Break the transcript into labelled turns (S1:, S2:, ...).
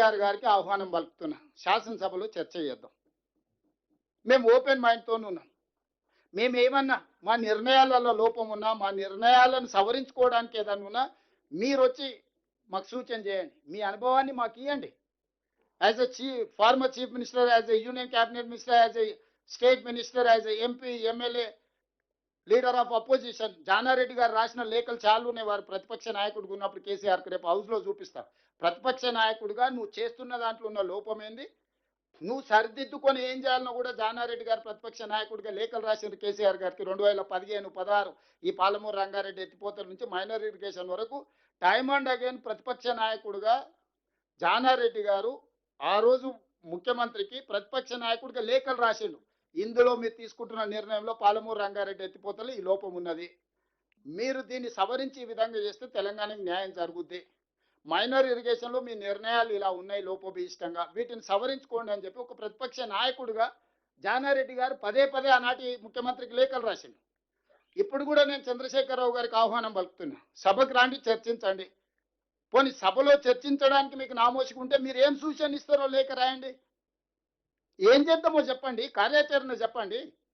S1: కేసీఆర్ గారికి ఆహ్వానం పలుకుతున్నా, శాసనసభలో చర్చ చేద్దాం. మేము ఓపెన్ మైండ్తో ఉన్నాం. మేము ఏమన్నా మా నిర్ణయాలలో లోపం ఉన్నా, మా నిర్ణయాలను సవరించుకోవడానికి ఏదన్నా ఉన్నా మీరు వచ్చి మాకు సూచన చేయండి. మీ అనుభవాన్ని మాకు ఇవ్వండి. As a former chief minister, as a union cabinet minister, as a state minister, as a MP, MLA, leader of opposition. Jana Reddy గారు రాసిన లేఖలు చాలు ఉన్నాయి. వారు ప్రతిపక్ష నాయకుడిగా ఉన్నప్పుడు కేసీఆర్కి రేపు హౌస్లో చూపిస్తాం. ప్రతిపక్ష నాయకుడిగా నువ్వు చేస్తున్న దాంట్లో ఉన్న లోపం ఏంది, నువ్వు సరిదిద్దుకొని ఏం చేయాలనో కూడా జానారెడ్డి గారు ప్రతిపక్ష నాయకుడిగా లేఖలు రాసింది కేసీఆర్ గారికి 2015, 16 ఈ పాలమూరు రంగారెడ్డి ఎత్తిపోతల నుంచి మైనర్ ఇరిగేషన్ వరకు టైమ్ అండ్ అగైన్ ప్రతిపక్ష నాయకుడిగా జానారెడ్డి గారు ఆ రోజు ముఖ్యమంత్రికి ప్రతిపక్ష నాయకుడిగా లేఖలు రాసిండు. ఇందులో మీరు తీసుకుంటున్న నిర్ణయంలో పాలమూరు రంగారెడ్డి ఎత్తిపోతలు ఈ లోపం ఉన్నది, మీరు దీన్ని సవరించి ఈ విధంగా చేస్తే తెలంగాణకి న్యాయం జరుగుద్ది. మైనర్ ఇరిగేషన్లో మీ నిర్ణయాలు ఇలా ఉన్నాయి లోపభీష్టంగా, వీటిని సవరించుకోండి అని చెప్పి ఒక ప్రతిపక్ష నాయకుడిగా జానారెడ్డి గారు పదే పదే ఆనాటి ముఖ్యమంత్రికి లేఖలు రాసిండు. ఇప్పుడు కూడా నేను చంద్రశేఖరరావు గారికి ఆహ్వానం పలుకుతున్నా, సభకు రాండి, చర్చించండి. పోనీ సభలో చర్చించడానికి మీకు నామోషిక ఉంటే మీరు ఏం సూచన ఇస్తారో లేఖ రాయండి. ఏం చేద్దామో చెప్పండి, కార్యాచరణ చెప్పండి.